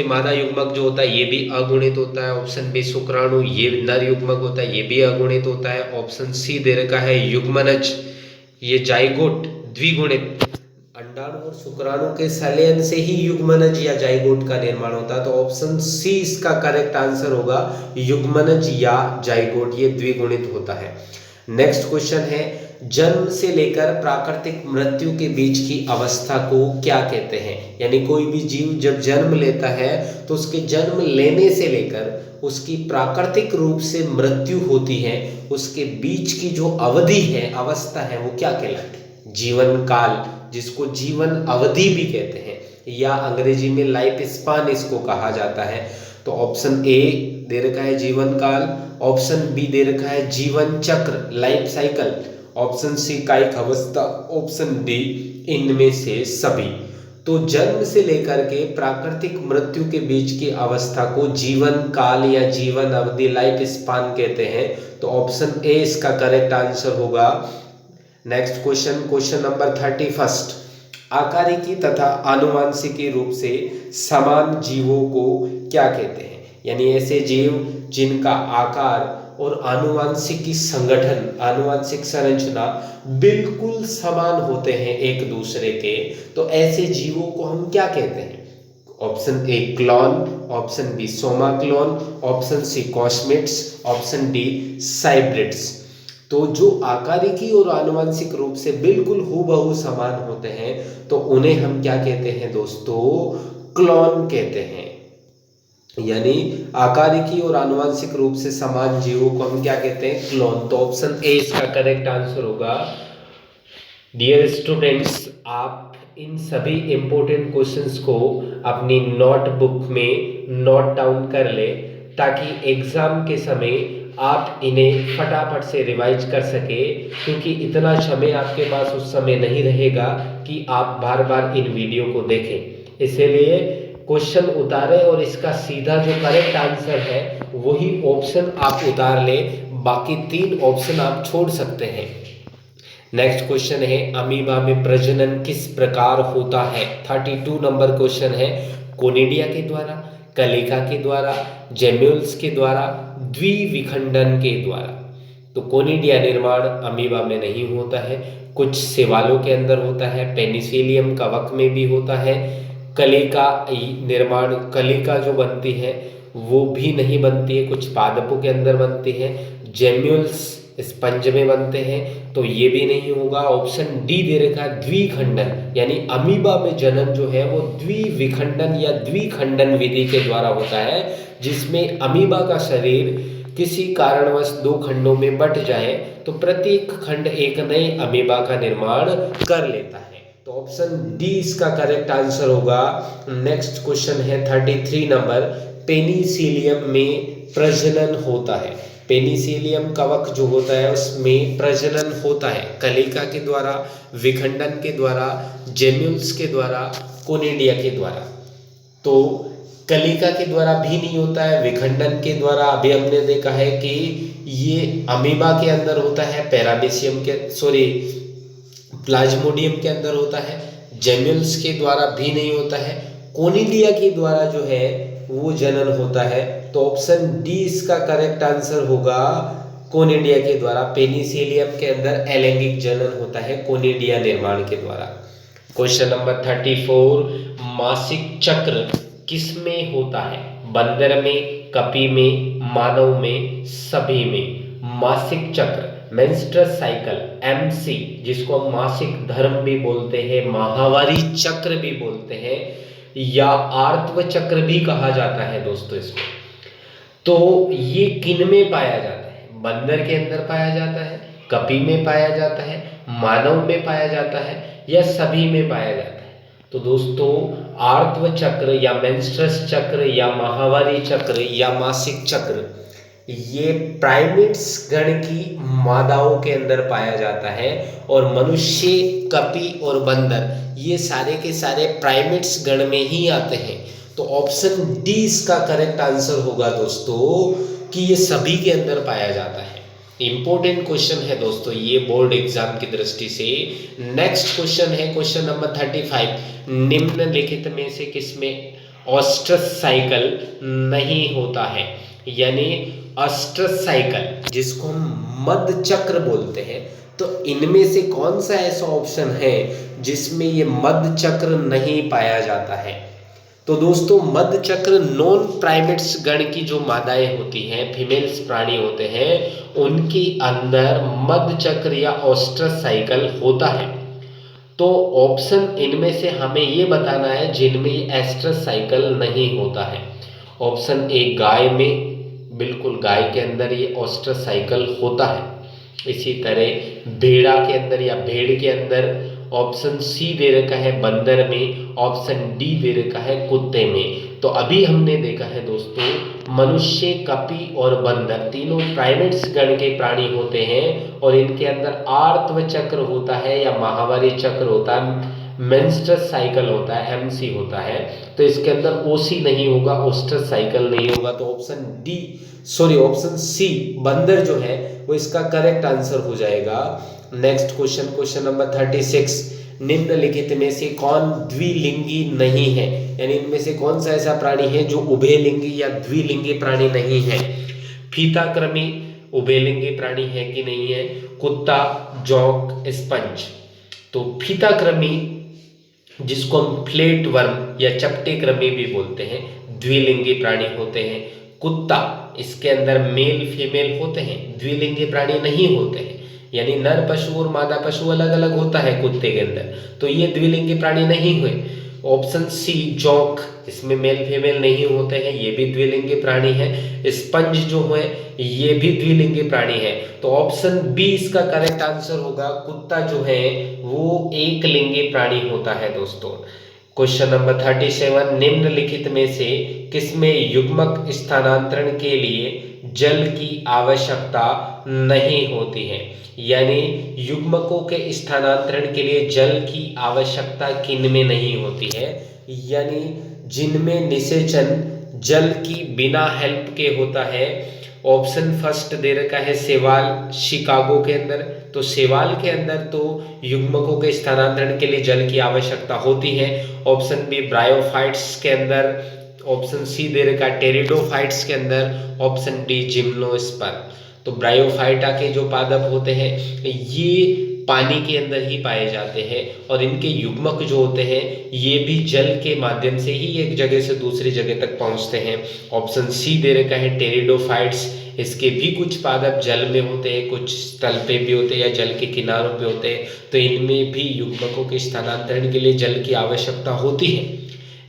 [SPEAKER 1] मादा युग्मक जो होता है ये भी अगुणित होता है। ऑप्शन बी शुक्राणु, ये नर युग्मक होता है, ये भी अगुणित होता है। ऑप्शन सी दे रखा है युग्मनज, ये जाइगोट द्विगुणित, अंडाणु और शुक्राणु के संलयन से ही युग्मनज या जाइगोट का निर्माण होता है। तो ऑप्शन सी इसका करेक्ट आंसर होगा, युग्मनज या जाइगोट, ये द्विगुणित होता है। नेक्स्ट क्वेश्चन है, जन्म से लेकर प्राकृतिक मृत्यु के बीच की अवस्था को क्या कहते हैं? यानी कोई भी जीव जब जन्म लेता है तो उसके जन्म लेने से लेकर उसकी प्राकृतिक रूप से मृत्यु होती है, उसके बीच की जो अवधि है, अवस्था है, वो क्या कहलाती है? जीवन काल, जिसको जीवन अवधि भी कहते हैं, या अंग्रेजी में लाइफ स्पान इसको कहा जाता है। तो ऑप्शन ए दे रखा है जीवन काल, ऑप्शन बी दे रखा है जीवन चक्र, लाइफ साइकिल, ऑप्शन सी कायिक अवस्था, ऑप्शन डी इनमें से सभी। तो जन्म से लेकर के प्राकृतिक मृत्यु के बीच की अवस्था को जीवन काल या जीवन अवधि, लाइफ स्पान कहते हैं। तो ऑप्शन ए इसका करेक्ट आंसर होगा। नेक्स्ट क्वेश्चन, क्वेश्चन नंबर 31, आकारिकी तथा आनुवांशिकी रूप से समान जीवों को क्या कहते हैं? यानी ऐसे जीव जिनका आकार और आनुवांशिकी संगठन, आनुवांशिक संरचना बिल्कुल समान होते हैं एक दूसरे के, तो ऐसे जीवों को हम क्या कहते हैं? Option A clone, option B soma clone, option C कॉस्मेट्स, ऑप्शन डी साइब्रिड्स। तो जो आकारिकी और आनुवांशिक रूप से बिल्कुल हूबहू समान होते हैं, तो उन्हें हम क्या कहते हैं दोस्तों? क्लोन कहते हैं। यानी आकारिकी और आनुवांशिक रूप से समान जीवों को हम क्या कहते हैं? क्लोन। तो ऑप्शन ए इसका करेक्ट आंसर होगा। डियर स्टूडेंट्स, आप इन सभी इंपॉर्टेंट क्वेश्चंस को अपनी नोटबुक में नोट डाउन कर ले, ताकि एग्जाम के समय आप इन्हें फटाफट से रिवाइज कर सके, क्योंकि इतना समय आपके पास उस समय नहीं रहेगा कि आप बार बार इन वीडियो को देखें। इसीलिए क्वेश्चन उतारें और इसका सीधा जो करेक्ट आंसर है वही ऑप्शन आप उतार ले, बाकी 3 ऑप्शन आप छोड़ सकते हैं। नेक्स्ट क्वेश्चन है, अमीबा में प्रजनन किस प्रकार होता है? 32 नंबर क्वेश्चन है। कोनिडिया के द्वारा, कलिका के द्वारा, जेम्यूल्स के द्वारा, द्विविखंडन के द्वारा। तो कोनिडिया निर्माण अमीबा में नहीं होता है, कुछ शैवालों के अंदर होता है, पेनिसिलियम कवक में भी होता है। कलिका निर्माण, कलिका जो बनती है वो भी नहीं बनती है, कुछ पादपों के अंदर बनती है। जेम्यूल्स स्पंज में बनते हैं, तो ये भी नहीं होगा। ऑप्शन डी दे रखा है द्विखंडन, यानी अमीबा में जनन जो है वो द्विविखंडन या द्विखंडन विधि के द्वारा होता है, जिसमें अमीबा का शरीर किसी कारणवश 2 खंडों में बंट जाए तो प्रत्येक खंड एक नए अमीबा का निर्माण कर लेता है। तो तो ऑप्शन डी इसका करेक्ट आंसर होगा। नेक्स्ट क्वेश्चन है 33 नंबर, पेनिसिलियम में प्रजनन होता है। पेनिसिलियम कवक जो होता है उसमें प्रजनन होता है कलिका के द्वारा, विखंडन के द्वारा, जेम्यूल्स के द्वारा, कोनिडिया के द्वारा। तो कलिका के द्वारा भी नहीं होता है, विखंडन के द्वारा अभी हमने देखा है कि ये अमीबा के अंदर होता है, प्लाज्मोडियम के अंदर होता है, जेम्यूल्स के द्वारा भी नहीं होता है, कोनिडिया के द्वारा जो है वो जनन होता है। तो ऑप्शन डी इसका करेक्ट आंसर होगा, कोनिडिया के द्वारा। पेनिसिलियम के अंदर अलैंगिक जनन होता है कोनिडिया निर्माण के द्वारा। क्वेश्चन नंबर 34, मासिक चक्र किसमें होता है? बंदर में, कपि में, मानव में, सभी में। मासिक चक्र, मेंस्ट्रुअल साइकिल, MC, जिसको हम मासिक धर्म भी बोलते हैं, माहवारी चक्र भी बोलते हैं, या आर्तव चक्र भी कहा जाता है दोस्तों इसको। तो ये किन में पाया जाता है? बंदर के अंदर पाया जाता है, कपि में पाया जाता है, मानव में पाया जाता है, या सभी में पाया जाता है? तो दोस्तों आर्तव चक्र या मेंस्ट्रुअल चक्र या माहवारी चक्र या मासिक चक्र ये प्राइमेट्स गण की मादाओं के अंदर पाया जाता है, और मनुष्य, कपि और बंदर ये सारे के सारे प्राइमेट्स गण में ही आते हैं। तो ऑप्शन डी इसका करेक्ट आंसर होगा दोस्तों, कि ये सभी के अंदर पाया जाता है। इंपॉर्टेंट क्वेश्चन है दोस्तों ये बोर्ड एग्जाम की दृष्टि से। नेक्स्ट क्वेश्चन है क्वेश्चन नंबर 35, निम्नलिखित में से किसमें ऑस्ट्रस साइकिल नहीं होता है? यानी ऑस्ट्रस साइकिल जिसको हम मध्य चक्र बोलते हैं, तो इनमें से कौन सा ऐसा ऑप्शन है जिसमें ये मध्य चक्र नहीं पाया जाता है? तो दोस्तों मध्य चक्र नॉन प्राइमेट्स गण की जो मादाएं होती हैं, फीमेल्स प्राणी होते हैं, उनके अंदर मध्य चक्र या ऑस्ट्रस साइकिल होता है। तो ऑप्शन इनमें से हमें ये बताना है जिनमें एस्ट्रस साइकिल नहीं होता है। ऑप्शन ए गाय में, बिल्कुल गाय के अंदर ये ऑस्ट्रस साइकिल होता है। इसी तरह भेड़ा के अंदर या भेड़ के अंदर ऑप्शन सी दे रखा है बंदर में, ऑप्शन डी दे रखा है कुत्ते में। तो अभी हमने देखा है दोस्तों मनुष्य, कपि और बंदर तीनों प्राइमेट्स गण के प्राणी होते हैं, और इनके अंदर आर्तव चक्र होता है या माहवारी चक्र होता है, मेंस्ट्रुअल साइकिल होता है, MC होता है। तो इसके अंदर OC नहीं होगा, ऑस्ट्रस साइकिल नहीं होगा। तो ऑप्शन सी बंदर जो है वो इसका करेक्ट आंसर हो जाएगा। नेक्स्ट क्वेश्चन नंबर 36, निम्नलिखित में से कौन द्विलिंगी नहीं है? यानी इनमें से कौन सा ऐसा प्राणी है जो उभयलिंगी या द्विलिंगी प्राणी नहीं है? फीताकृमि उभयलिंगी प्राणी है कि नहीं है? कुत्ता, जोंक, स्पंज। तो फीताकृमि जिसको हम फ्लैट वर्म या चपटे कृमि भी बोलते हैं, द्विलिंगी प्राणी होते हैं। कुत्ता, इसके अंदर मेल फीमेल होते हैं, द्विलिंगी प्राणी नहीं होते हैं, यानी नर पशु और मादा पशु अलग अलग होता है कुत्ते के अंदर, तो ये द्विलिंगी प्राणी नहीं हुए। ऑप्शन सी जोंक, इसमें मेल फीमेल नहीं होते हैं, ये भी द्विलिंगी प्राणी है। स्पंज जो है ये भी द्विलिंगी प्राणी है। तो ऑप्शन बी इसका करेक्ट आंसर होगा, कुत्ता जो है वो एक लिंगी प्राणी होता है दोस्तों। क्वेश्चन नंबर 37, निम्नलिखित में से किसमें युग्मक स्थानांतरण के लिए जल की आवश्यकता नहीं होती है? यानी युग्मकों के स्थानांतरण के लिए जल की आवश्यकता किन में नहीं होती है? यानी जिनमें निषेचन जल की बिना हेल्प के होता है। ऑप्शन फर्स्ट दे रखा है सेवाल, शिकागो के अंदर। तो सेवाल के अंदर तो युग्मकों के स्थानांतरण के लिए जल की आवश्यकता होती है। ऑप्शन बी ब्रायोफाइट्स के अंदर। ऑप्शन सी दे रखा है टेरिडोफाइट्स के अंदर। Option D gymnosperm. तो ब्रायोफाइटा के जो पादप होते हैं ये पानी के अंदर ही पाए जाते हैं, और इनके युग्मक जो होते हैं ये भी जल के माध्यम से ही एक जगह से दूसरी जगह तक पहुंचते हैं। ऑप्शन सी दे रखा है टेरिडोफाइट्स, इसके भी कुछ पादप जल में होते हैं, कुछ तल पे भी होते हैं या जल के किनारों पे होते हैं। तो इनमें भी युग्मकों के स्थानांतरण के लिए जल की आवश्यकता होती है।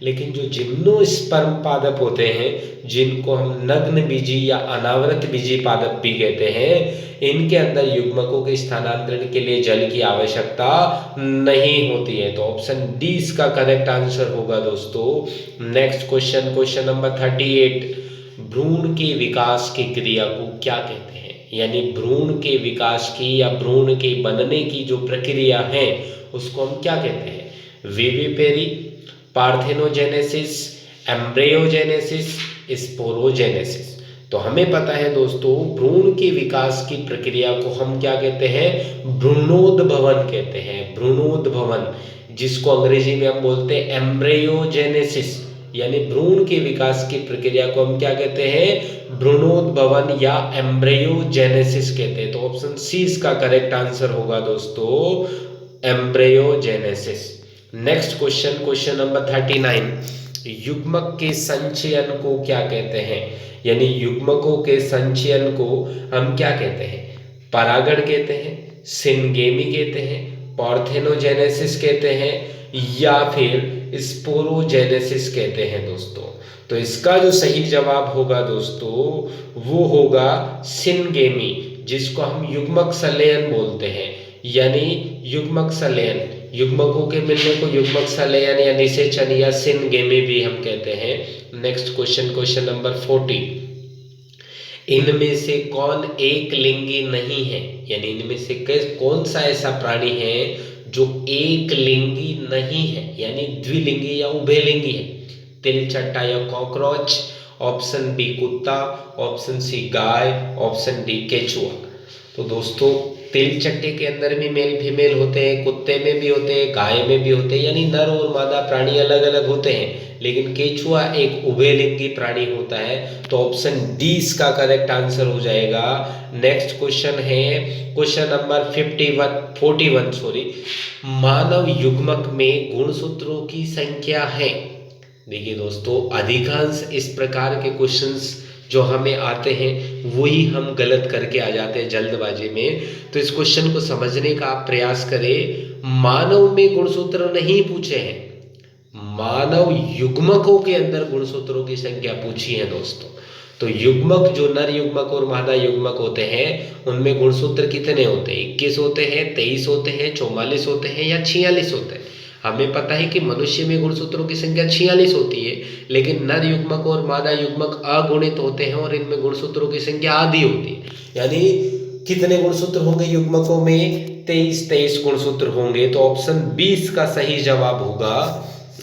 [SPEAKER 1] लेकिन जो जिम्नोस्पर्म पादप होते हैं, जिनको हम नग्न बीजी या अनावृत बीजी पादप भी कहते हैं, इनके अंदर युग्मकों के स्थानांतरण के लिए जल की आवश्यकता नहीं होती है। तो ऑप्शन डी इसका करेक्ट आंसर होगा दोस्तों। नेक्स्ट क्वेश्चन, क्वेश्चन नंबर 38, भ्रूण के विकास की क्रिया को क्या कहते हैं? यानी भ्रूण के विकास की या भ्रूण के बनने की जो प्रक्रिया है उसको हम क्या कहते हैं? Vivipary, parthenogenesis, embryogenesis, sporogenesis. तो हमें पता है दोस्तों, भ्रूण के विकास की प्रक्रिया को हम क्या कहते हैं? भ्रूणोद्भवन कहते हैं। भ्रूणोद्भवन, जिसको अंग्रेजी में हम बोलते हैं एम्ब्रियोजेनेसिस, यानी भ्रूण के विकास की प्रक्रिया को हम क्या कहते हैं? भ्रूणोद्भवन या एम्ब्रियोजेनेसिस कहते हैं। तो ऑप्शन सी इसका करेक्ट आंसर होगा दोस्तों, embryogenesis. Next question, question number 39, युग्मक के संचयन को क्या कहते हैं? यानी युग्मकों के संचयन को हम क्या कहते हैं? परागण कहते हैं, सिनगेमी कहते हैं, पार्थेनोजेनेसिस कहते हैं, या फिर स्पोरोजेनेसिस कहते हैं दोस्तों। तो इसका जो सही जवाब होगा दोस्तों वो होगा सिनगेमी, जिसको हम युग्मक संलयन बोलते हैं। यानी युग्मक संलयन, युग्मकों के मिलने को युग्मक संलयन या निषेचन या सिनगेमी भी हम कहते हैं। नेक्स्ट क्वेश्चन, क्वेश्चन नंबर 40, इनमें से कौन एक लिंगी नहीं है? यानी इनमें से कौन सा ऐसा प्राणी है जो एक लिंगी नहीं है, यानी द्विलिंगी या उभयलिंगी है? तिलचट्टा या कॉकरोच, ऑप्शन बी कुत्ता, ऑप्शन सी गाय, ऑप्शन डी केचुआ। तो दोस्तों तिलचट्टे के अंदर भी मेल फीमेल होते हैं, कुत्ते में भी होते हैं, गाय में भी होते हैं, यानी नर और मादा प्राणी अलग अलग होते हैं, लेकिन केचुआ एक उभयलिंगी प्राणी होता है। तो ऑप्शन डी इसका करेक्ट आंसर हो जाएगा। नेक्स्ट क्वेश्चन है क्वेश्चन नंबर 41 मानव युग्मक में गुणसूत्रों की संख्या है। देखिए दोस्तों, अधिकांश इस प्रकार के क्वेश्चंस जो हमें आते हैं वही हम गलत करके आ जाते हैं जल्दबाजी में। तो इस क्वेश्चन को समझने का आप प्रयास करें। मानव में गुणसूत्र नहीं पूछे हैं, मानव युग्मकों के अंदर गुणसूत्रों की संख्या पूछी है दोस्तों। तो युग्मक, जो नर युग्मक और मादा युग्मक होते हैं, उनमें गुणसूत्र कितने होते हैं? 21 होते हैं, 23 होते हैं, 44 होते हैं या 46 होते हैं। हमें पता है कि मनुष्य में गुणसूत्रों की संख्या 46 होती है, लेकिन नर युग्मक और मादा युग्मक अगुणित होते हैं और इनमें गुणसूत्रों की संख्या आधी होती है। यानी कितने गुणसूत्र होंगे युग्मकों में? 23 गुणसूत्र होंगे। तो ऑप्शन 20 का सही जवाब होगा।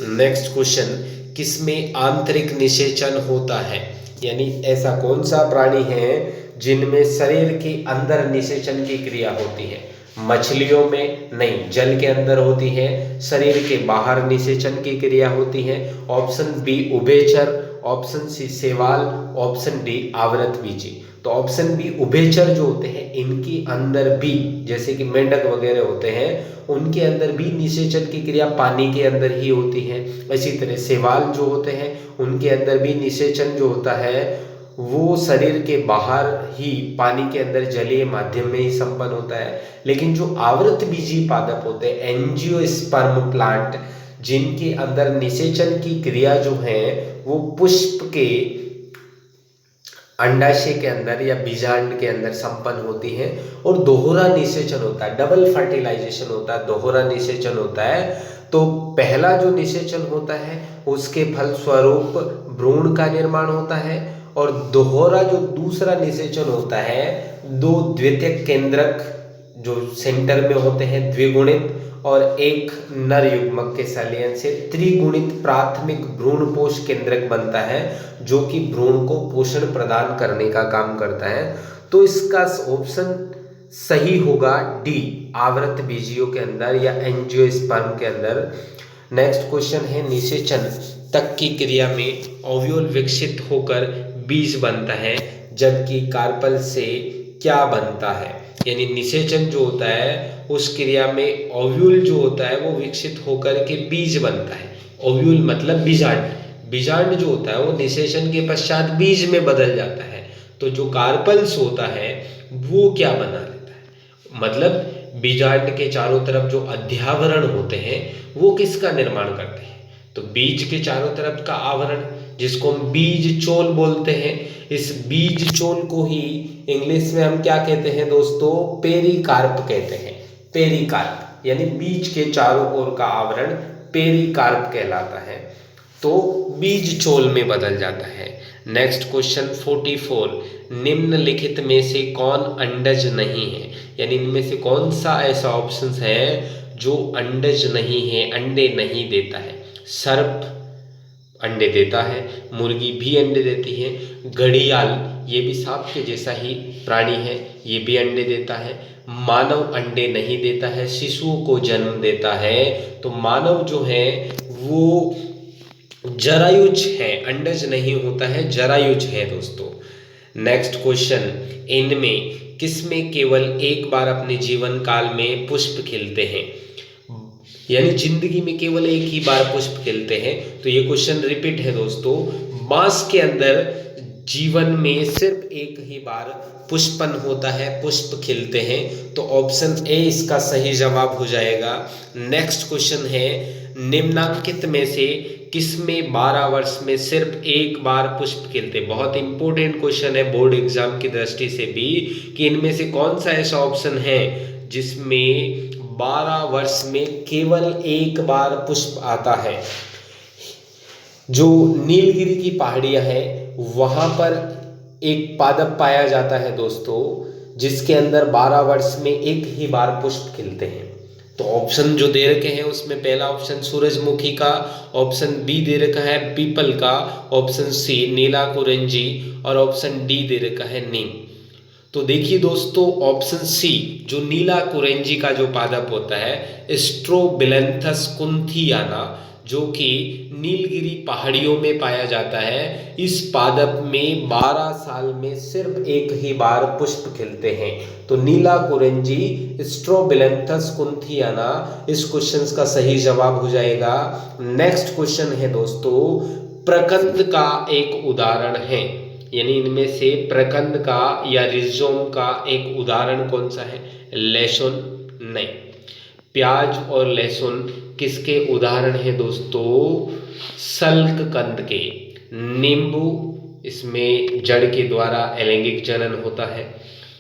[SPEAKER 1] नेक्स्ट क्वेश्चन, किसमें आंतरिक निषेचन होता है? यानी ऐसा कौन सा प्राणी है जिनमें शरीर के अंदर निषेचन की क्रिया होती है? मछलियों में नहीं, जल के अंदर होती है। शरीर के बाहर निषेचन की क्रिया होती है। ऑप्शन बी उभयचर, ऑप्शन सी शैवाल, ऑप्शन डी आवृत बीजी। तो ऑप्शन बी उभयचर जो होते हैं इनके अंदर भी, जैसे कि मेंढक वगैरह होते हैं, उनके अंदर भी निषेचन की क्रिया पानी के अंदर ही होती है। इसी तरह शैवाल जो होते हैं उनके अंदर भी निषेचन जो होता है वो शरीर के बाहर ही पानी के अंदर जलीय माध्यम में ही संपन्न होता है। लेकिन जो आवृत बीजी पादप होते हैं, एंजियोस्पर्म प्लांट, जिनके अंदर निषेचन की क्रिया जो है वो पुष्प के अंडाशय के अंदर या बीजांड के अंदर संपन्न होती है और दोहरा निषेचन होता है, डबल फर्टिलाइजेशन होता है, दोहरा निषेचन होता है। तो पहला जो निषेचन होता है उसके फलस्वरूप भ्रूण का निर्माण होता है और दोहरा जो दूसरा निषेचन होता है, दो द्वितीयक केंद्रक जो सेंटर में होते हैं द्विगुणित और एक नर युग्मक के संलयन से त्रिगुणित प्राथमिक भ्रूणपोष केंद्रक बनता है, जो कि भ्रूण को पोषण प्रदान करने का काम करता है। तो इसका ऑप्शन सही होगा डी, आवृत बीजियों के अंदर या एंजियोस्पर्म के अंदर। नेक्स्ट क्वेश्चन है, निषेचन तक की क्रिया में ओव्यूल विकसित होकर बीज बनता है, जबकि कार्पल से क्या बनता है? यानी निषेचन जो होता है उस क्रिया में ओव्यूल जो होता है वो विकसित होकर के बीज बनता है। ओव्यूल मतलब बीजांड, बीजांड जो होता है वो निषेचन के पश्चात बीज में बदल जाता है। तो जो कार्पल्स होता है वो क्या बना लेता है? मतलब बीजांड के चारों तरफ जो अध्यावरण होते हैं वो किसका निर्माण करते हैं? तो बीज के चारों तरफ का आवरण जिसको हम बीज चोल बोलते हैं, इस बीज चोल को ही इंग्लिश में हम क्या कहते हैं दोस्तों, पेरिकार्प कहते हैं। पेरिकार्प यानी बीज के चारों ओर का आवरण पेरिकार्प कहलाता है, तो बीज चोल में बदल जाता है। नेक्स्ट क्वेश्चन 44, निम्नलिखित में से कौन अंडज नहीं है, यानी इनमें से कौन सा ऐसा ऑप्शन है जो अंडज नहीं है, अंडे नहीं देता है। सर्प अंडे देता है, मुर्गी भी अंडे देती है, घड़ियाल ये भी सांप के जैसा ही प्राणी है, ये भी अंडे देता है। मानव अंडे नहीं देता है, शिशुओं को जन्म देता है। तो मानव जो है वो जरायुज है, अंडज नहीं होता है, जरायुज है दोस्तों। नेक्स्ट क्वेश्चन, इनमें किसमें केवल एक बार अपने जीवन काल में पुष्प खिलते हैं, यानी जिंदगी में केवल एक ही बार पुष्प खिलते हैं। तो ये क्वेश्चन रिपीट है दोस्तों। बांस के अंदर जीवन में सिर्फ एक ही बार पुष्पन होता है, पुष्प खिलते हैं, तो ऑप्शन ए इसका सही जवाब हो जाएगा। नेक्स्ट क्वेश्चन है, निम्नांकित में से किसमें 12 वर्ष में सिर्फ एक बार पुष्प खिलते। बहुत इंपॉर्टेंट क्वेश्चन है बोर्ड एग्जाम की दृष्टि से भी, कि इनमें से कौन सा ऐसा ऑप्शन है जिसमें 12 वर्ष में केवल एक बार पुष्प आता है। जो नीलगिरी की पहाड़ियां हैं वहां पर एक पादप पाया जाता है दोस्तों, जिसके अंदर 12 वर्ष में एक ही बार पुष्प खिलते हैं। तो ऑप्शन जो दे रखे हैं उसमें पहला ऑप्शन सूरजमुखी का, ऑप्शन बी दे रखा है पीपल का, ऑप्शन सी नीला कुरंजी और ऑप्शन डी दे रखा है नीम। तो देखिए दोस्तों, ऑप्शन सी जो नीला कुरेंजी का जो पादप होता है स्ट्रोबिलेंथस कुंथियाना, जो कि नीलगिरी पहाड़ियों में पाया जाता है, इस पादप में 12 साल में सिर्फ एक ही बार पुष्प खिलते हैं। तो नीला कुरेंजी स्ट्रोबिलेंथस कुंथियाना इस क्वेश्चन का सही जवाब हो जाएगा। नेक्स्ट क्वेश्चन है दोस्तों, प्रकंद का एक उदाहरण है, यानी इनमें से प्रकंद का या रिजोम का एक उदाहरण कौन सा है। लहसुन नहीं, प्याज और लहसुन किसके उदाहरण है दोस्तों, सल्ककंद के। नींबू, इसमें जड़ के द्वारा अलैंगिक जनन होता है।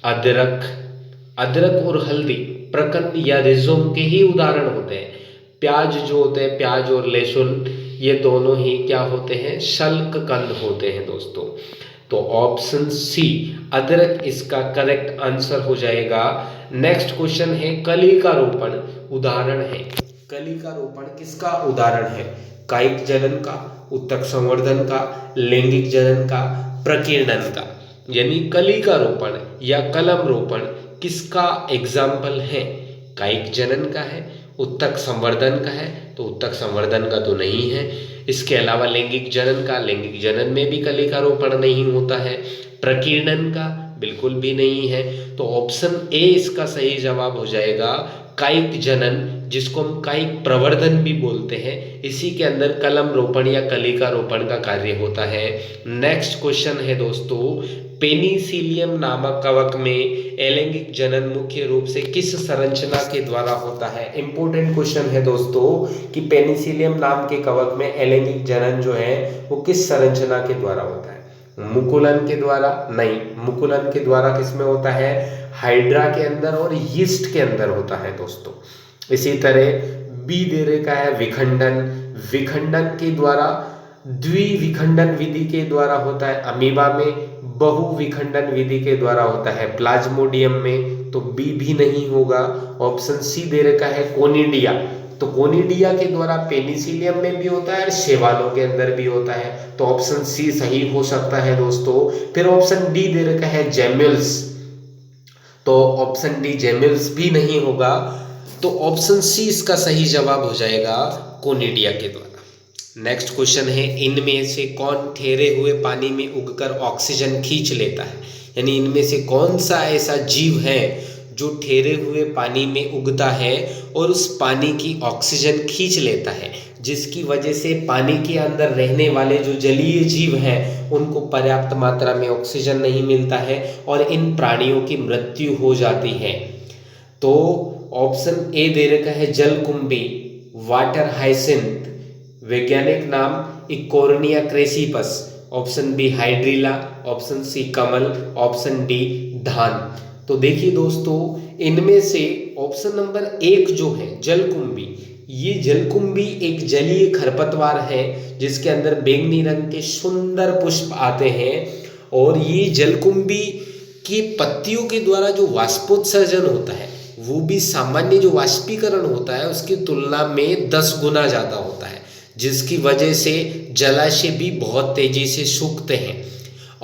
[SPEAKER 1] अदरक और हल्दी प्रकंद या रिजोम के ही उदाहरण होते हैं। प्याज जो होते हैं, प्याज और लहसुन ये दोनों ही क्या होते हैं, सल्ककंद होते हैं दोस्तों। तो ऑप्शन सी अदरक इसका करेक्ट आंसर हो जाएगा। नेक्स्ट क्वेश्चन है, कली का रोपण उदाहरण है। कली का रोपण किसका उदाहरण है, कायिक जनन का, उत्तक संवर्धन का, लैंगिक जनन का, प्रकीर्णन का। यानी कली का रोपण या कलम रोपण किसका एग्जाम्पल है, कायिक जनन का है, उत्तक संवर्धन का है, तो उत्तक संवर्धन का तो नहीं है। इसके अलावा लैंगिक जनन का, लैंगिक जनन में भी कली का रोपण नहीं होता है। प्रकीर्णन का बिल्कुल भी नहीं है। तो ऑप्शन ए इसका सही जवाब हो जाएगा। कायिक जनन, जिसको हम कायिक प्रवर्धन भी बोलते हैं, इसी के अंदर कलम रोपण या कली का रोपण का कार्य होता है। नेक्स्ट क्वेश्चन है दोस्तों, पेनिसिलियम नामक कवक में अलैंगिक जनन मुख्य रूप से किस संरचना के द्वारा होता है। इंपॉर्टेंट क्वेश्चन है दोस्तों कि पेनिसिलियम नाम के कवक में अलैंगिक जनन जो है वो किस संरचना के द्वारा होता है। मुकुलन के द्वारा नहीं, मुकुलन के द्वारा किसमें होता है, हाइड्रा के अंदर और यीस्ट के अंदर होता है दोस्तों। इसी तरह बी दे रखा है विखंडन, विखंडन के द्वारा, द्विविखंडन विधि के द्वारा होता है अमीबा में, बहुविखंडन विधि के द्वारा होता है प्लाज्मोडियम में, तो बी भी नहीं होगा। ऑप्शन सी दे रखा है कोनिडिया, तो कोनिडिया के द्वारा पेनिसिलियम में भी होता है और शैवालों के अंदर भी होता है, तो ऑप्शन सी सही हो सकता है दोस्तों। फिर ऑप्शन डी दे रखा है जेम्युल्स, तो ऑप्शन डी जेम्युल्स भी नहीं होगा। तो ऑप्शन सी इसका सही जवाब हो जाएगा कोनिडिया के द्वारा। नेक्स्ट क्वेश्चन है, इनमें से कौन ठहरे हुए पानी में उगकर ऑक्सीजन खींच लेता है, यानी इनमें से कौन सा ऐसा जीव है जो ठहरे हुए पानी में उगता है और उस पानी की ऑक्सीजन खींच लेता है, जिसकी वजह से पानी के अंदर रहने वाले जो जलीय जीव हैं उनको पर्याप्त मात्रा में ऑक्सीजन नहीं मिलता है और इन प्राणियों की मृत्यु हो जाती है। तो ऑप्शन ए दे रखा है जलकुंभी, वाटर हाइसिंथ, वैज्ञानिक नाम Eichhornia crassipes, option B hydrilla, option C कमल, ऑप्शन डी धान। तो देखिए दोस्तों, इनमें से ऑप्शन नंबर 1 जो है जलकुंभी, ये जलकुंभी एक जलीय खरपतवार है जिसके अंदर बैंगनी रंग के सुंदर पुष्प आते हैं। और ये जलकुंभी की पत्तियों के द्वारा जो वाष्पोत्सर्जन होता है वो भी सामान्य जो वाष्पीकरण होता है उसकी तुलना में 10 गुना ज़्यादा होता है, जिसकी वजह से जलाशय भी बहुत तेजी से सूखते हैं।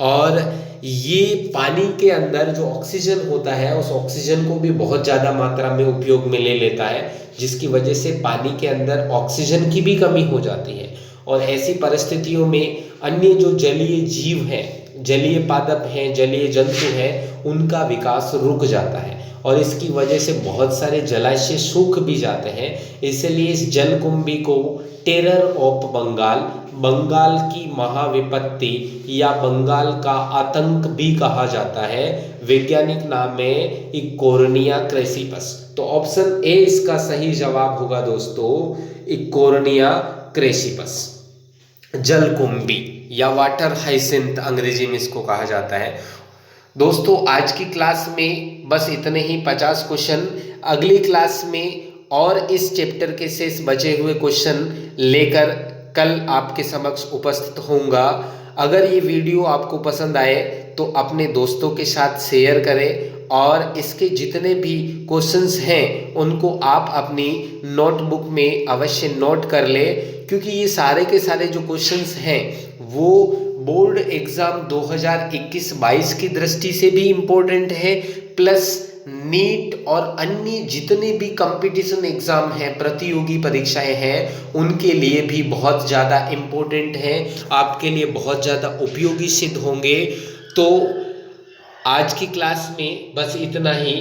[SPEAKER 1] और ये पानी के अंदर जो ऑक्सीजन होता है उस ऑक्सीजन को भी बहुत ज़्यादा मात्रा में उपयोग में ले लेता है, जिसकी वजह से पानी के अंदर ऑक्सीजन की भी कमी हो जाती है। और ऐसी परिस्थितियों में अन्य जो जलीय जीव हैं, जलीय पादप हैं, जलीय जंतु हैं, उनका विकास रुक जाता है और इसकी वजह से बहुत सारे जलाशय सूख भी जाते हैं। इसलिए इस जलकुंभी को टेरर ऑफ बंगाल, बंगाल की महाविपत्ति या बंगाल का आतंक भी कहा जाता है। वैज्ञानिक नाम है इकोर्निया क्रेसिपस। तो ऑप्शन ए इसका सही जवाब होगा दोस्तों, इकोर्निया क्रेसिपस, जलकुंभी या वाटर हाइसिंथ अंग्रेजी में इसको कहा जाता है। दोस्तों आज की क्लास में बस इतने ही 50 क्वेश्चन। अगली क्लास में और इस चैप्टर के शेष बचे हुए क्वेश्चन लेकर कल आपके समक्ष उपस्थित होऊंगा। अगर ये वीडियो आपको पसंद आए तो अपने दोस्तों के साथ शेयर करें और इसके जितने भी क्वेश्चंस हैं उनको आप अपनी नोटबुक में अवश्य नोट कर लें, क्योंकि ये सारे के सारे जो क्वेश्चंस हैं वो बोर्ड एग्जाम 2021-22 की दृष्टि से भी इम्पोर्टेंट है, प्लस नीट और अन्य जितने भी कंपटीशन एग्जाम हैं, प्रतियोगी परीक्षाएं हैं, उनके लिए भी बहुत ज़्यादा इम्पोर्टेंट है, आपके लिए बहुत ज़्यादा उपयोगी सिद्ध होंगे। तो आज की क्लास में बस इतना ही।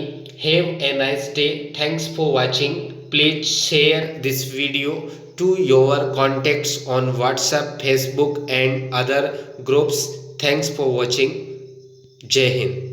[SPEAKER 1] Have a nice day, thanks for watching, please share this video to your contacts on WhatsApp, Facebook and other groups. Thanks for watching. Jai Hind.